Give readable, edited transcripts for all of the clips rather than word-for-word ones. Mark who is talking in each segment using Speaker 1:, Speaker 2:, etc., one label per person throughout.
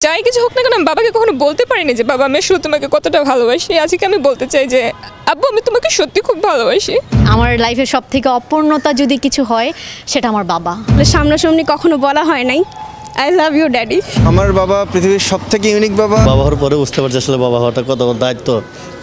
Speaker 1: যাই কিছু হোক না কেন আমি বাবাকে কখনো বলতে পারিনি যে বাবা আমি আসলে তোমাকে কতটা ভালোবাসি। আজকে আমি বলতে চাই যে আব্বু আমি তোমাকে সত্যি খুব ভালোবাসি।
Speaker 2: আমার লাইফের সব থেকে অপূর্ণতা যদি কিছু হয় সেটা আমার বাবা।
Speaker 3: সামনাসামনি কখনো বলা হয় নাই আই লাভ ইউ ড্যাডি।
Speaker 4: আমার বাবা পৃথিবীর সব থেকে ইউনিক বাবা।
Speaker 5: বাবা হওয়ার পরে বুঝতে পারছি আসলে বাবা হওয়াটা কত দায়িত্ব,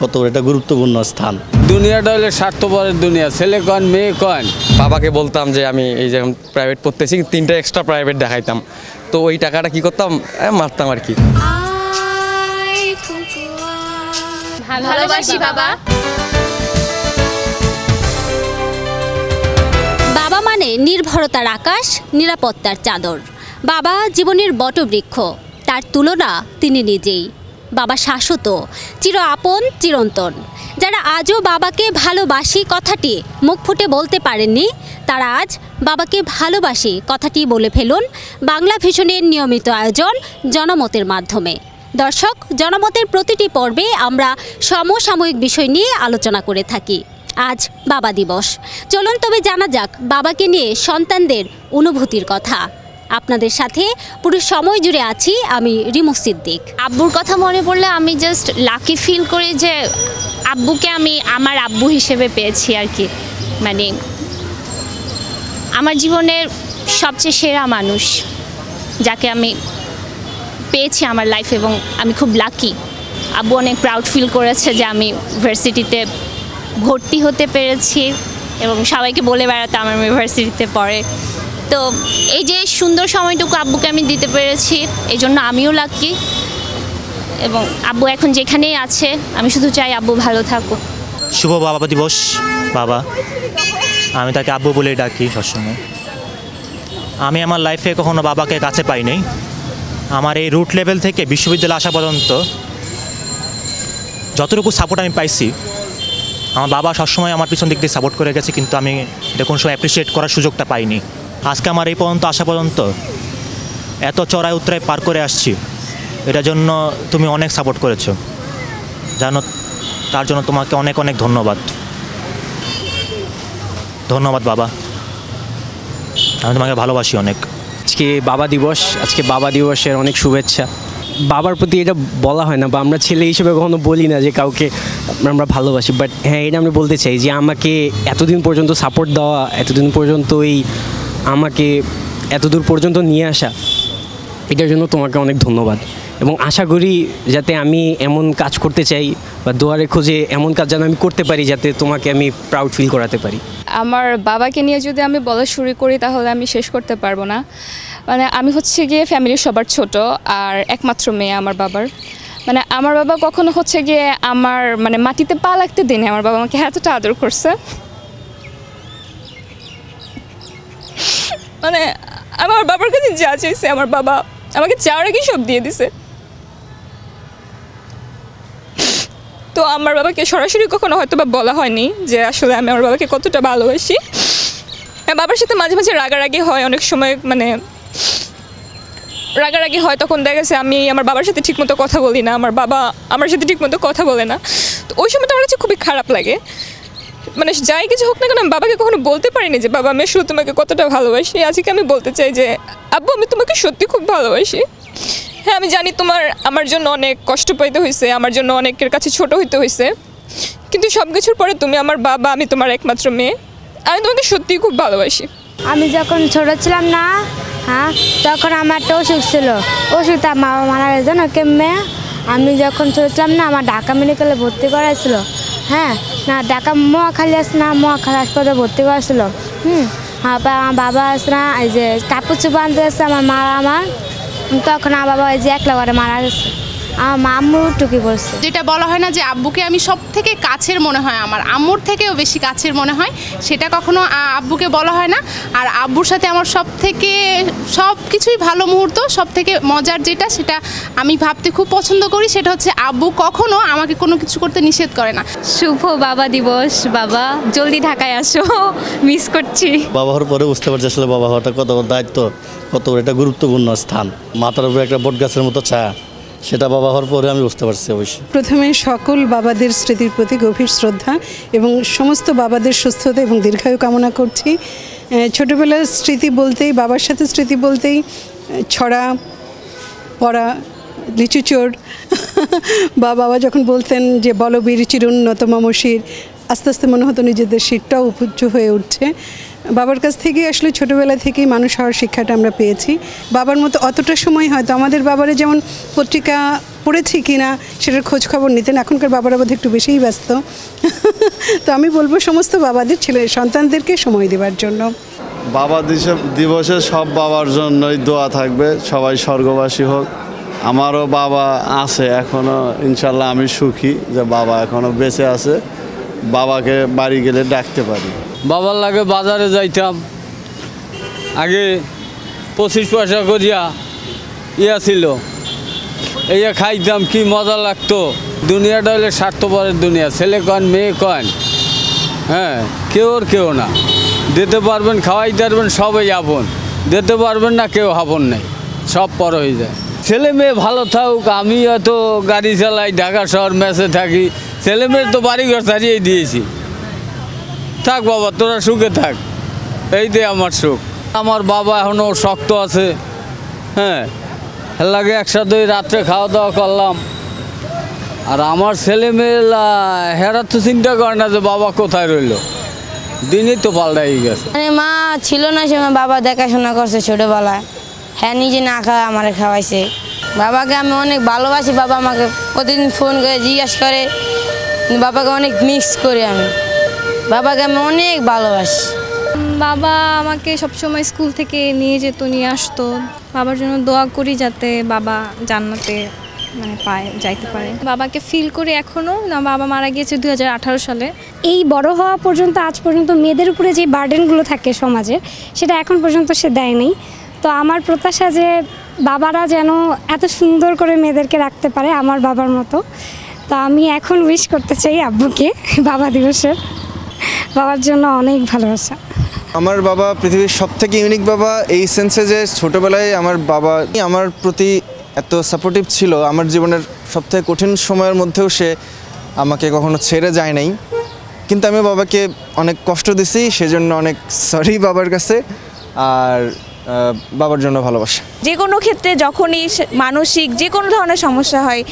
Speaker 5: কত একটা গুরুত্বপূর্ণ স্থান।
Speaker 6: দুনিয়াটা হলে স্বার্থপরের দুনিয়া, ছেলে কন মেয়ে কন।
Speaker 7: বাবাকে বলতাম যে আমি এই যে প্রাইভেট পড়তেছি, 3টা এক্সট্রা প্রাইভেট দেখাইতাম, তো ওই টাকাটা কি করতাম, মারতাম আর কি।
Speaker 2: ভালোবাসি বাবা।
Speaker 8: বাবা মানে নির্ভরতার আকাশ, নিরাপত্তার চাদর। বাবা জীবনের বটবৃক্ষ, তার তুলনা তিনি নিজেই। বাবা শাশ্বত, চির আপন, চিরন্তন। যারা আজও বাবাকে ভালোবাসি কথাটি মুখ ফুটে বলতে পারেননি, তারা আজ বাবাকে ভালোবাসি কথাটি বলে ফেলুন বাংলা ভিশনের নিয়মিত আয়োজন জনমতের মাধ্যমে। দর্শক, জনমতের প্রতিটি পর্বে আমরা সমসাময়িক বিষয় নিয়ে আলোচনা করে থাকি। আজ বাবা দিবস। চলুন তবে জানা যাক বাবাকে নিয়ে সন্তানদের অনুভূতির কথা। আপনাদের সাথে পুরো সময় জুড়ে আছি আমি রিমু সিদ্দিক।
Speaker 9: আব্বুর কথা মনে পড়লে আমি জাস্ট লাকি ফিল করি যে আব্বুকে আমি আমার আব্বু হিসেবে পেয়েছি আর কি। মানে আমার জীবনের সবচেয়ে সেরা মানুষ যাকে আমি পেয়েছি আমার লাইফে, এবং আমি খুব লাকি। আব্বু অনেক প্রাউড ফিল করেছে যে আমি ইউনিভার্সিটিতে ভর্তি হতে পেরেছি এবং সবাইকে বলে বেড়াতাম আমার ইউনিভার্সিটিতে পড়ে। তো এই যে সুন্দর সময়টুকু আব্বুকে আমি দিতে পেরেছি, এই জন্য আমিও লাকি। এবং আব্বু এখন যেখানেই আছে আমি শুধু চাই আব্বু ভালো থাকুক।
Speaker 10: শুভ বাবা দিবস। বাবা, আমি তাকে আব্বু বলেই ডাকি সবসময়। আমি আমার লাইফে কখনো বাবাকে কাছে পাইনি। আমার এই রুট লেভেল থেকে বিশ্ববিদ্যালয়ে আসা পর্যন্ত যতটুকু সাপোর্ট আমি পাইছি, আমার বাবা সবসময় আমার পিছন দিক দিয়ে সাপোর্ট করে গেছে, কিন্তু আমি এটা কোনো সময় অ্যাপ্রিসিয়েট করার সুযোগটা পাইনি। আজকে আমার এই পর্যন্ত আসা পর্যন্ত এত চড়াই উতরাই পার করে আসছি, এটার জন্য তুমি অনেক সাপোর্ট করেছো জানো, তার জন্য তোমাকে অনেক অনেক ধন্যবাদ। ধন্যবাদ বাবা, আমি তোমাকে ভালোবাসি অনেক।
Speaker 11: আজকে বাবা দিবস, আজকে বাবা দিবসের অনেক শুভেচ্ছা। বাবার প্রতি এটা বলা হয় না, বা আমরা ছেলে হিসেবে কখনো বলি না যে কাউকে আমরা ভালোবাসি, বাট হ্যাঁ এটা আমি বলতে চাই যে আমাকে এতদিন পর্যন্ত সাপোর্ট দেওয়া, এতদিন পর্যন্ত আমাকে এতদূর পর্যন্ত নিয়ে আসা, এটার জন্য তোমাকে অনেক ধন্যবাদ। এবং আশা করি যাতে আমি এমন কাজ করতে চাই বা দুয়ারে খোঁজে এমন কাজ যেন আমি করতে পারি যাতে তোমাকে আমি প্রাউড ফিল করাতে পারি।
Speaker 1: আমার বাবাকে নিয়ে যদি আমি বলা শুরু করি তাহলে আমি শেষ করতে পারবো না। মানে আমি হচ্ছে গিয়ে ফ্যামিলির সবার ছোট আর একমাত্র মেয়ে আমার বাবার। মানে আমার বাবা কখনো হচ্ছে গিয়ে আমার মানে মাটিতে পা লাগতে দেয়নি। আমার বাবা আমাকে এতটা আদর করছে, মানে আমার বাবার কাছে যা চাইছে আমার বাবা আমাকে চাওয়ার আগেই সব দিয়ে দিছে। তো আমার বাবাকে সরাসরি কখনো হয়তো বা বলা হয়নি যে আসলে আমি আমার বাবাকে কতটা ভালোবাসি। বাবার সাথে মাঝে মাঝে রাগারাগি হয়, অনেক সময় মানে রাগারাগি হয়, তখন দেখা গেছে আমি আমার বাবার সাথে ঠিকমতো কথা বলি না, আমার বাবা আমার সাথে ঠিকমতো কথা বলে না। তো ওই সময়টা আমার কাছে খুবই খারাপ লাগে। মানে যাই কিছু হোক না কেন আমি বাবাকে কখনো বলতে পারিনি যে বাবা আমি আসলে তোমাকে কতটা ভালোবাসি। আজকে আমি বলতে চাই যে আব্বু আমি তোমাকে সত্যি খুব ভালোবাসি। হ্যাঁ আমি জানি তোমার আমার জন্য অনেক কষ্ট পাইতে হয়েছে, আমার জন্য অনেকের কাছে ছোট হইতে হয়েছে, কিন্তু সব কিছুর পরে তুমি আমার বাবা, আমি তোমার একমাত্র মেয়ে। আমি তোমাকে সত্যিই খুব ভালোবাসি।
Speaker 3: আমি যখন ছোটো ছিলাম না, হ্যাঁ তখন আমার একটা অসুখ ছিল, অসুখটা মা মারা গেছে না কেমনে। আমি যখন ছোটো ছিলাম না আমার ঢাকা মেডিকেলে ভর্তি করাইছিল, হ্যাঁ না ঢাকা মহাখালী আসে না, মহাখালী হাসপাতালে ভর্তি করেছিল। আমার বাবা আসে না, এই যে কাপড় চোপড় আনতে আসছে আমার মা, আমার তখন আমার বাবা এই যে একলা করে মারা গেছে। আমার মা আম্মুর টুকি পড়ছে।
Speaker 9: যেটা বলা হয় না যে আব্বুকে আমি সব থেকে কাছের মনে হয়, আমার আম্মুর থেকেও বেশি কাছের মনে হয়, সেটা কখনো আব্বুকে বলা হয় না। আর আব্বুর সাথে আমার সব থেকে সব কিছুই ভালো মুহূর্ত, সব থেকে মজার যেটা সেটা আমি ভাবতে খুব পছন্দ করি, সেটা হচ্ছে আব্বু কখনো আমাকে কোনো কিছু করতে নিষেধ করে না।
Speaker 2: শুভ বাবা দিবস। বাবা জলদি ঢাকায় আসো, মিস করছি।
Speaker 5: বাবা হওয়ার পরে বুঝতে পারছি আসলে বাবা হওয়াটা কত দায়িত্ব, কত একটা গুরুত্বপূর্ণ স্থান। মাথার উপরে একটা বট গাছের মতো ছায়া, সেটা বাবা হওয়ার পরে আমি বুঝতে পারছি। অবশ্যই
Speaker 12: প্রথমে সকল বাবাদের স্মৃতির প্রতি গভীর শ্রদ্ধা এবং সমস্ত বাবাদের সুস্থতা এবং দীর্ঘায়ু কামনা করছি। ছোটোবেলার স্মৃতি বলতেই, বাবার সাথে স্মৃতি বলতেই ছড়া পড়া লিচু চোর বা বাবা যখন বলতেন যে বলো বীর চিরুন্নত মম শির, আস্তে আস্তে মনে হতো নিজেদের শিরটাও উপুজ্জ হয়ে উঠছে। বাবার কাছ থেকে আসলে ছোটোবেলা থেকেই মানুষ হওয়ার শিক্ষাটা আমরা পেয়েছি। বাবার মতো অতটা সময় হয়তো আমাদের বাবারা যেমন পত্রিকা পড়েছি কি না সেটার খোঁজ খবর নিতেন, এখনকার বাবারা বোধহয় একটু বেশিই ব্যস্ত। তো আমি বলবো সমস্ত বাবাদের সন্তানদেরকে সময় দেওয়ার জন্য।
Speaker 13: বাবা দিবসে সব বাবার জন্যই দোয়া থাকবে, সবাই স্বর্গবাসী হোক। আমারও বাবা আছে এখনও, ইনশাল্লাহ আমি সুখী যে বাবা এখনও বেঁচে আছে, বাবাকে বাড়ি গেলে ডাকতে পারি।
Speaker 6: বাবার লাগে বাজারে যাইতাম, আগে 25 পয়সা করিয়া ছিল, এইয়া খাইতাম, কি মজা লাগতো। দুনিয়াটা হলে স্বার্থপরের দুনিয়া, ছেলে কন মেয়ে কন, হ্যাঁ কেউ না। দিতে পারবেন, খাওয়াইতে পারবেন, সবাই আপন। দিতে পারবেন না, কেউ আপন নেই, সব পর হয়ে যায়। ছেলে মেয়ে ভালো থাকুক, আমি হয়তো গাড়ি চালাই, ঢাকা শহর মেসে থাকি, ছেলে মেয়ের তো বাড়িঘর ছাড়িয়েই দিয়েছি। থাক বাবা, তোরা সুখে থাক, এইটাই আমার সুখ। আমার বাবা এখনও শক্ত আছে, হ্যাঁ লাগে একসাথে রাত্রে খাওয়া দাওয়া করলাম। আর আমার ছেলে মেয়েরা হেরা তো চিন্তা করে না যে বাবা কোথায় রইল, দিনই তো পাল্টাই গেছে।
Speaker 3: মানে মা ছিল না সময় বাবা দেখাশোনা করছে ছোটোবেলায়, হ্যাঁ নিজে না খাওয়া আমারে খাওয়াইছে। বাবাকে আমি অনেক ভালোবাসি, বাবা আমাকে প্রতিদিন ফোন করে জিজ্ঞাসা করে, বাবাকে অনেক মিস করি আমি, বাবাকে আমি অনেক ভালোবাসি।
Speaker 2: বাবা আমাকে সবসময় স্কুল থেকে নিয়ে যেত, নিয়ে আসতো। বাবার জন্য দোয়া করি যাতে বাবা জান্নাতে যাইতে পারে। বাবাকে ফিল করি এখনও না। বাবা মারা গিয়েছে 2018 সালে।
Speaker 14: এই বড় হওয়া পর্যন্ত আজ পর্যন্ত মেয়েদের উপরে যে বার্ডেনগুলো থাকে সমাজে, সেটা এখন পর্যন্ত সে দেয়নি। তো আমার প্রত্যাশা যে বাবারা যেন এত সুন্দর করে মেয়েদেরকে রাখতে পারে আমার বাবার মতো। তো আমি এখন উইশ করতে চাই আব্বুকে বাবা দিবসের, বাবার জন্য অনেক ভালোবাসা।
Speaker 4: আমার বাবা পৃথিবীর সবথেকে ইউনিক বাবা এই সেন্সে যে ছোটোবেলায় আমার বাবা আমার প্রতি এত সাপোর্টিভ ছিল, আমার জীবনের সবথেকে কঠিন সময়ের মধ্যেও সে আমাকে কখনো ছেড়ে যায় নাই। কিন্তু আমি বাবাকে অনেক কষ্ট দিছি, সেজন্য অনেক সরি বাবার কাছে, আর বাবার জন্য ভালোবাসা।
Speaker 15: যে কোনো ক্ষেত্রে যখনই মানসিক যে কোনো ধরনের সমস্যা হয়,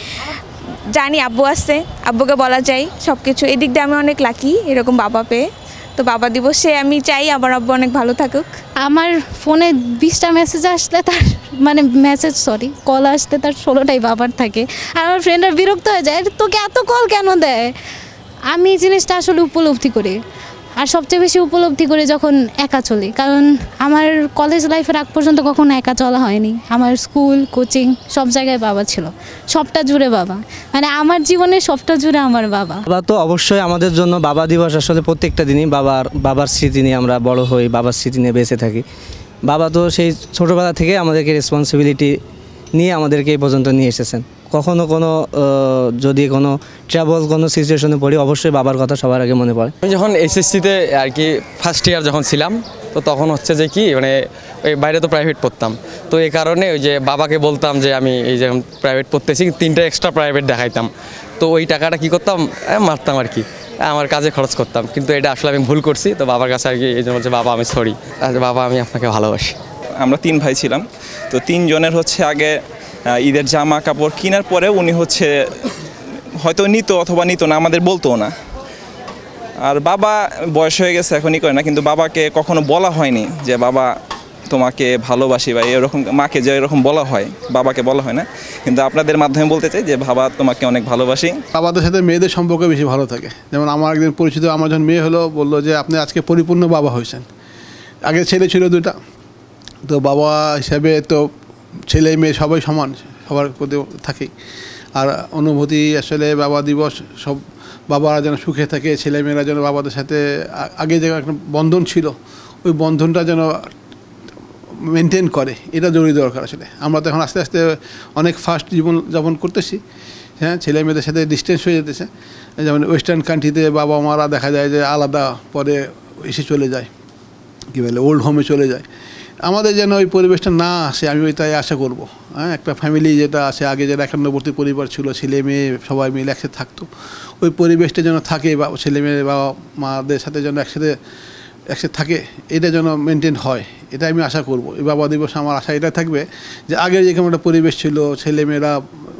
Speaker 15: জানি আব্বু আসছে, আব্বুকে বলা যায় সব কিছু। এদিক দিয়ে আমি অনেক লাকি এরকম বাবা পেয়ে। তো বাবা দিবসে আমি চাই আমার আব্বু অনেক ভালো থাকুক।
Speaker 9: আমার ফোনে 20টা মেসেজ আসলে তার কল আসতে তার 16টাই বাবার থাকে। আর আমার ফ্রেন্ডরা বিরক্ত হয়ে যায়, তোকে এত কল কেন দেয়। আমি এই জিনিসটা আসলে উপলব্ধি করি, আর সবচেয়ে বেশি উপলব্ধি করি যখন একা চলি। কারণ আমার কলেজ লাইফের আগ পর্যন্ত কখনো একা চলা হয়নি। আমার স্কুল, কোচিং সব জায়গায় বাবা ছিল, সবটা জুড়ে বাবা, মানে আমার জীবনে সবটা জুড়ে আমার বাবা।
Speaker 11: বাবা তো অবশ্যই আমাদের জন্য বাবা দিবস আসলে প্রত্যেকটা দিনই বাবার স্মৃতি নিয়ে আমরা বড় হই, বাবার স্মৃতি নিয়ে বেঁচে থাকি। বাবা তো সেই ছোটোবেলা থেকে আমাদেরকে রেসপন্সিবিলিটি নিয়ে আমাদেরকে এই পর্যন্ত নিয়ে এসেছেন। কখনো যদি কোনো ট্রাবল কোনো সিচুয়েশনে পড়ি, অবশ্যই বাবার কথা সবার আগে মনে পড়ে।
Speaker 7: আমি যখন এসএসসিতে আর কি ফার্স্ট ইয়ার যখন ছিলাম, তো তখন হচ্ছে যে কি ওই বাইরে তো প্রাইভেট পড়তাম, তো এই কারণে ওই যে বাবাকে বলতাম যে আমি এই যে প্রাইভেট পড়তেছি, 3টা এক্সট্রা প্রাইভেট দেখাইতাম। তো ওই টাকাটা কি করতাম, মারতাম আর কি, আমার কাজে খরচ করতাম। কিন্তু এটা আসলে আমি ভুল করছি, তো বাবার কাছে আর কি এই জন্য হচ্ছে বাবা আমি সরি, বাবা আমি আপনাকে ভালোবাসি।
Speaker 16: আমরা 3 ভাই ছিলাম, তো 3 জনের হচ্ছে আগে ঈদের জামা কাপড় কেনার পরে উনি হচ্ছে হয়তো নিত অথবা নিত না, আমাদের বলতো না। আর বাবা বয়স হয়ে গেছে, এখনই করে না, কিন্তু বাবাকে কখনো বলা হয়নি যে বাবা তোমাকে ভালোবাসি বা এরকম। মাকে যে এরকম বলা হয়, বাবাকে বলা হয় না। কিন্তু আপনাদের মাধ্যমে বলতে চাই যে বাবা তোমাকে অনেক ভালোবাসি।
Speaker 17: বাবাদের সাথে মেয়েদের সম্পর্ক বেশি ভালো থাকে। যেমন আমার একদিন পরিচিত, আমার যখন মেয়ে হলো, বললো যে আপনি আজকে পরিপূর্ণ বাবা হয়েছেন। আগে ছেলে ছিল 2টা, তো বাবা হিসাবে তো ছেলে মেয়ে সবাই সমান, সবার প্রতি থাকেই। আর অনুভূতি আসলে বাবা দিবস, সব বাবারা যেন সুখে থাকে, ছেলেমেয়েরা যেন বাবাদের সাথে আগে যে একটা বন্ধন ছিল, ওই বন্ধনটা যেন মেনটেন করে, এটা জরুরি দরকার। আসলে আমরা তো এখন আস্তে আস্তে অনেক ফাস্ট জীবনযাপন করতেছি, হ্যাঁ, ছেলে মেয়েদের সাথে ডিস্টেন্স হয়ে যেতেছে। যেমন ওয়েস্টার্ন কান্ট্রিতে বাবা মারা দেখা যায় যে আলাদা, পরে এসে চলে যায়, কী বলে ওল্ড হোমে চলে যায়। আমাদের যেন ওই পরিবেশটা না আসে, আমি তাই আশা করব। হ্যাঁ, একটা ফ্যামিলি যেটা আছে, আগে যেটা একান্নবর্তী পরিবার ছিল, ছেলে মেয়ে সবাই মিলে একসাথে থাকতো, ওই পরিবেশটা যেন থাকে, ছেলে মেয়ে বাবা মাদের সাথে যেন একসাথে একসাথে থাকে, এটা যেন মেনটেন হয়, এটা আমি আশা করব। এই বাবা দিবস আমার আশা এটা থাকবে যে আগে যেরকম একটা পরিবেশ ছিল, ছেলেমেয়েরা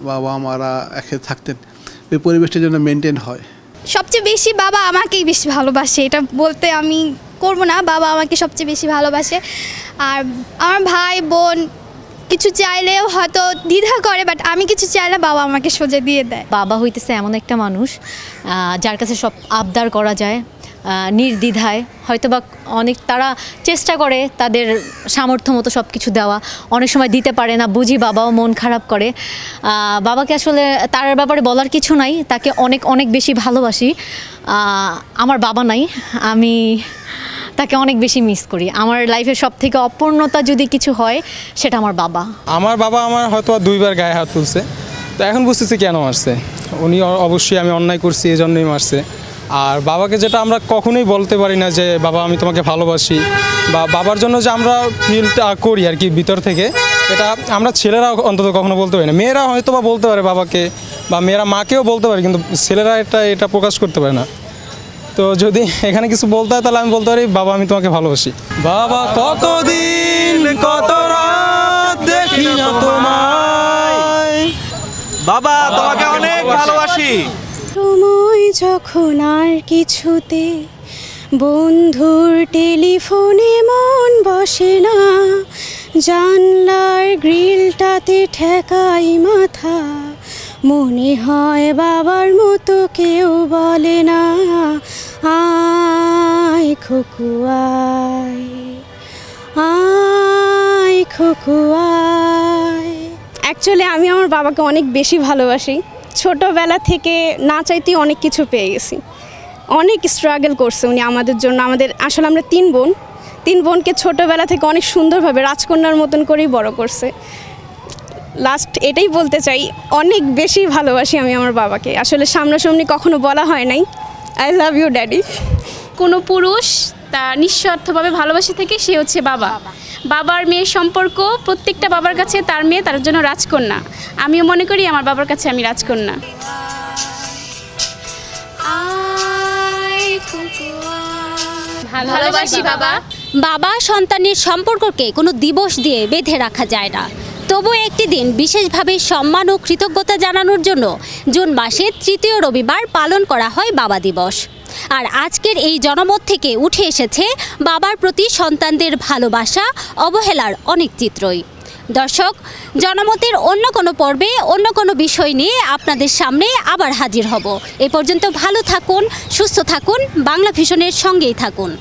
Speaker 17: বাবা মারা একসাথে থাকতেন, ওই পরিবেশটা যেন মেনটেন হয়।
Speaker 18: সবচেয়ে বেশি বাবা আমাকেই বেশি ভালোবাসে, এটা বলতে আমি করব না, বাবা আমাকে সবচেয়ে বেশি ভালোবাসে। আর আমার ভাই বোন কিছু চাইলেও হয়তো দ্বিধা করে, বাট আমি কিছু চাইলে বাবা আমাকে সোজা দিয়ে দেয়।
Speaker 19: বাবা হইতেছে এমন একটা মানুষ যার কাছে সব আবদার করা যায় নির্দ্বিধায়, হয়তো বা অনেক তারা চেষ্টা করে তাদের সামর্থ্য মতো সব কিছু দেওয়া, অনেক সময় দিতে পারে না, বুঝি বাবাও মন খারাপ করে। বাবাকে আসলে তার ব্যাপারে বলার কিছু নাই, তাকে অনেক অনেক বেশি ভালোবাসি। আমার বাবা নাই, আমি তাকে অনেক বেশি মিস করি। আমার লাইফের সব থেকে অপূর্ণতা যদি কিছু হয় সেটা আমার বাবা।
Speaker 20: আমার বাবা আমার হয়তো 2 বার গায়ে হাত তুলছে, তো এখন বুঝতেছি কেন মারছে। উনি অবশ্যই আমি অন্যায় করছি এই জন্যই মারছে। আর বাবাকে যেটা আমরা কখনোই বলতে পারি না যে বাবা আমি তোমাকে ভালোবাসি, বা বাবার জন্য যে আমরা ফিলটা করি আর কি ভিতর থেকে, এটা আমরা ছেলেরা অন্তত কখনো বলতে পারি না। মেয়েরা হয়তো বা বলতে পারে বাবাকে, বা মেয়েরা মাকেও বলতে পারে, কিন্তু ছেলেরা এটা প্রকাশ করতে পারে না। তো যদি এখানে কিছু বলতে হয় তাহলে আমি বলতে পারি বাবা আমি তোমাকে ভালোবাসি। বাবা কতদিন কত রাত দেখি না তোমায়,
Speaker 21: বাবা তোমাকে অনেক ভালোবাসি।
Speaker 22: সময় যখন আর কিছুতে বন্ধুর টেলিফোনে মন বসে না, জানলার গ্রিলটাতে ঠেকাই মাথা, মনে হয় বাবার মতো কেউ বলে না, আয় খোকু আয়, আয় খোকু আয়।
Speaker 23: অ্যাকচুয়ালি আমি আমার বাবাকে অনেক বেশি ভালোবাসি। ছোটোবেলা থেকে না চাইতেই অনেক কিছু পেয়ে গেছি, অনেক স্ট্রাগল করছে উনি আমাদের জন্য। আসলে আমরা 3 বোনকে ছোটোবেলা থেকে অনেক সুন্দরভাবে রাজকন্যার মতন করেই বড় করছে। লাস্ট এটাই বলতে চাই, অনেক বেশি ভালোবাসি আমি আমার বাবাকে। আসলে সামনাসামনি কখনো বলা হয় নাই আই লাভ ইউ ড্যাডি।
Speaker 9: কোনো পুরুষ তা নিঃস্বার্থভাবে ভালোবাসে থেকে সে হচ্ছে বাবা। বাবার মেয়ের সম্পর্ক প্রত্যেকটা বাবার কাছে তার মেয়ে তার জন্য রাজকন্যা। আমিও মনে করি আমার বাবার কাছে আমি রাজকন্যা।
Speaker 8: ভালোবাসি বাবা। বাবা সন্তানের সম্পর্ককে কোনো দিবস দিয়ে বেঁধে রাখা যায় না, তবু একটি দিন বিশেষভাবে সম্মান ও কৃতজ্ঞতা জানানোর জন্য জুন মাসের 3য় রবিবার পালন করা হয় বাবা দিবস। আর আজকের এই জনমত থেকে উঠে এসেছে বাবার প্রতি সন্তানদের ভালোবাসা অবহেলার অনেক চিত্রই। দর্শক, জনমতের অন্য কোনো পর্বে অন্য কোনো বিষয় নিয়ে আপনাদের সামনে আবার হাজির হব। এ পর্যন্ত ভালো থাকুন, সুস্থ থাকুন, বাংলা ভিশনের সঙ্গেই থাকুন।